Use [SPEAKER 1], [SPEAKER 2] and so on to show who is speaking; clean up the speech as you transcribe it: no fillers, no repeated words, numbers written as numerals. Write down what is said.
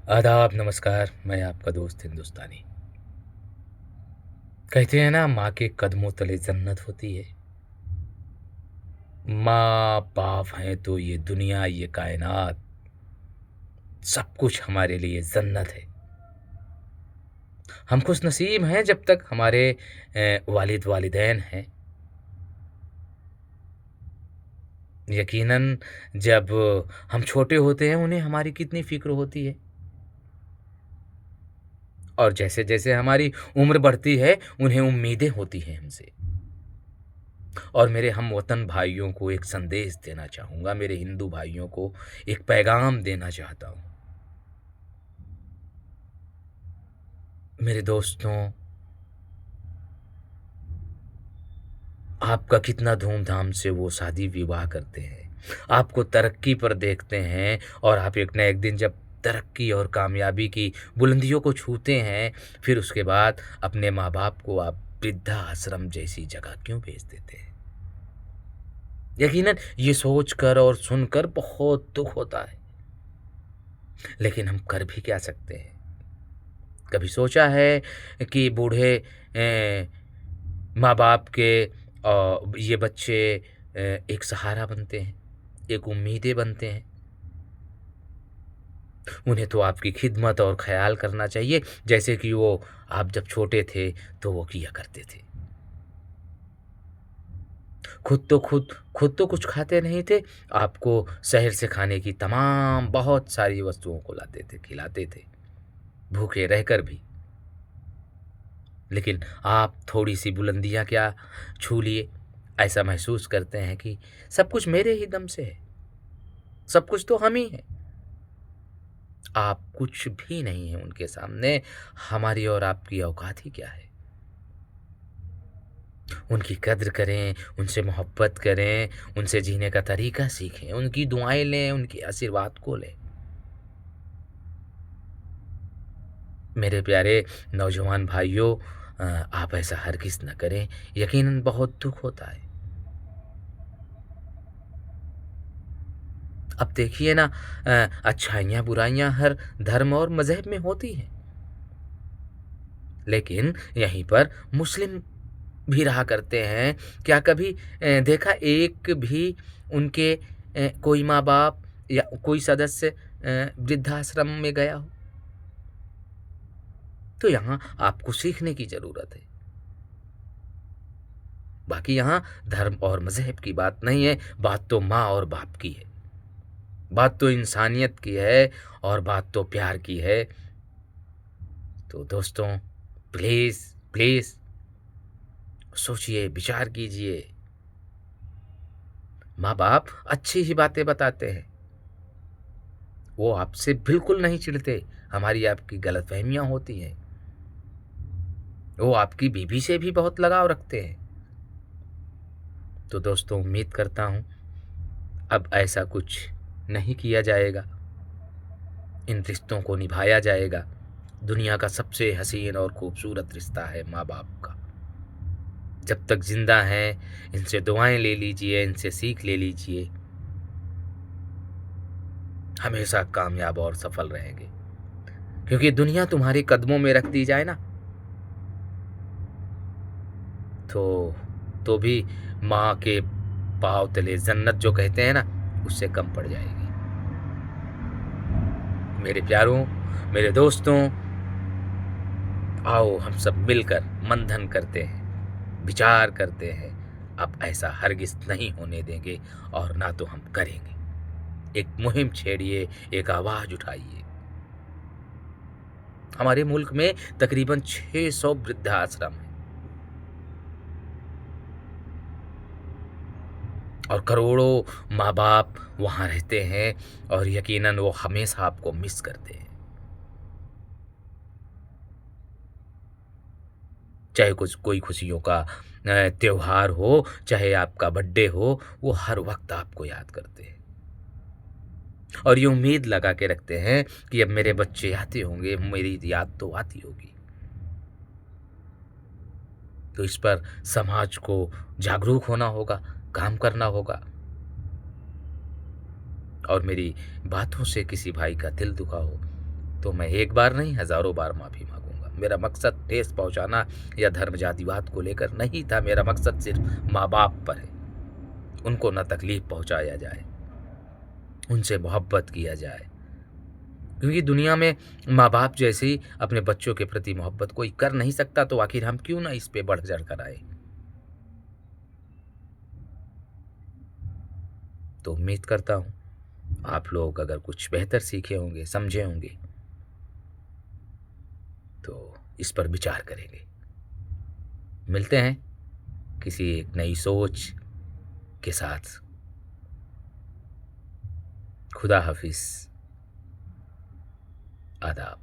[SPEAKER 1] आदाब, नमस्कार। मैं आपका दोस्त हिंदुस्तानी। कहते हैं ना, माँ के कदमों तले जन्नत होती है। माँ बाप हैं तो ये दुनिया, ये कायनात, सब कुछ हमारे लिए जन्नत है। हम खुश नसीब हैं जब तक हमारे वालिद वालिदैन हैं। यकीनन जब हम छोटे होते हैं उन्हें हमारी कितनी फ़िक्र होती है, और जैसे-जैसे हमारी उम्र बढ़ती है उन्हें उम्मीदें होती हैं हमसे। और मेरे हमवतन भाइयों को एक संदेश देना चाहूँगा, मेरे हिंदू भाइयों को एक पैगाम देना चाहता हूँ। मेरे दोस्तों, आपका कितना धूम-धाम से वो शादी-विवाह करते हैं, आपको तरक्की पर देखते हैं, और आप एक ना एक दिन जब तरक्की और कामयाबी की बुलंदियों को छूते हैं, फिर उसके बाद अपने माँ-बाप को आप वृद्धाश्रम जैसी जगह क्यों भेज देते हैं? यकीनन ये सोचकर और सुनकर बहुत दुःख होता है, लेकिन हम कर भी क्या सकते हैं? कभी सोचा है कि बूढ़े माँ-बाप के ये बच्चे एक सहारा बनते हैं, एक उम्मीदें बनते हैं। उन्हें तो आपकी खिदमत और ख़याल करना चाहिए, जैसे कि वो आप जब छोटे थे तो वो किया करते थे। खुद तो कुछ खाते नहीं थे, आपको शहर से खाने की तमाम बहुत सारी वस्तुओं को लाते थे, खिलाते थे, भूखे रहकर भी। लेकिन आप थोड़ी-सी बुलंदियाँ क्या छू लिए, ऐसा महसूस करते हैं कि सब कुछ मेरे ही दम से है, सब कुछ तो हम ही हैं। आप कुछ भी नहीं हैं उनके सामने, हमारी और आपकी औकात ही क्या है? उनकी कद्र करें, उनसे मोहब्बत करें, उनसे जीने का तरीका सीखें, उनकी दुआएँ लें, उनके आशीर्वाद को लें। मेरे प्यारे नौजवान भाइयों, आप ऐसा हरगिज़ ना करें, यकीनन बहुत दुःख होता है। अब देखिए ना, अच्छाइयाँ बुराइयाँ हर धर्म और मज़हब में होती हैं, लेकिन यहीं पर मुस्लिम भी रहा करते हैं। क्या कभी देखा एक भी उनके कोई माँ-बाप या कोई सदस्य वृद्धाश्रम में गया हो? तो यहाँ आपको सीखने की ज़रूरत है। बाकी यहाँ धर्म और मज़हब की बात नहीं है, बात तो माँ और बाप की है। बात तो इंसानियत की है, और बात तो प्यार की है। तो दोस्तों, प्लीज़, प्लीज़ सोचिए, विचार कीजिए। माँ-बाप अच्छी ही बातें बताते हैं, वो आपसे बिल्कुल नहीं चिढ़ते, हमारी आपकी गलतफ़हमियाँ होती हैं। वो आपकी बीवी से भी बहुत लगाव रखते हैं। तो दोस्तों, उम्मीद करता हूँ अब ऐसा कुछ नहीं किया जाएगा, इन रिश्तों को निभाया जाएगा। दुनिया का सबसे हसीन और खूबसूरत रिश्ता है माँ-बाप का। जब तक ज़िंदा हैं, इनसे दुआएँ ले लीजिए, इनसे सीख ले लीजिए, हमेशा कामयाब और सफल रहेंगे। क्योंकि दुनिया तुम्हारे कदमों में रख दी जाए ना, तो तो भी माँ के पाँव तले जन्नत जो कहते हैं ना, उससे कम पड़ जाएगी। मेरे प्यारों, मेरे दोस्तों, आओ हम सब मिलकर मंथन करते हैं, विचार करते हैं। अब ऐसा हरगिज़ नहीं होने देंगे, और ना तो हम करेंगे। एक मुहिम छेड़िए, एक आवाज़ उठाइए। हमारे मुल्क में तकरीबन 600 वृद्धाश्रम हैं, और करोड़ों माँ-बाप वहाँ रहते हैं, और यकीनन वो हमेशा आपको मिस करते हैं। चाहे कुछ कोई खुशियों का त्योहार हो, चाहे आपका बर्थडे हो, वो हर वक़्त आपको याद करते हैं, और ये उम्मीद लगा के रखते हैं कि अब मेरे बच्चे आते होंगे, मेरी याद तो आती होगी। तो इस पर समाज को जागरूक होना होगा, काम करना होगा। और मेरी बातों से किसी भाई का दिल दुखा हो तो मैं एक बार नहीं हज़ारों बार माफ़ी मांगूंगा। मेरा मकसद ठेस पहुंचाना या धर्म जातिवाद को लेकर नहीं था। मेरा मकसद सिर्फ माँ बाप पर है। उनको न तकलीफ पहुंचाया जाए, उनसे मोहब्बत किया जाए, क्योंकि दुनिया में माँ बाप जैसी अपने बच्चों के प्रति मोहब्बत कोई कर नहीं सकता, तो आखिर हम क्यों ना इस पे बढ़ चढ़ कर आए। तो उम्मीद करता हूँ आप लोग अगर कुछ बेहतर सीखे होंगे, समझे होंगे, तो इस पर विचार करेंगे। मिलते हैं किसी एक नई सोच के साथ। खुदा हाफिज़। आदाब।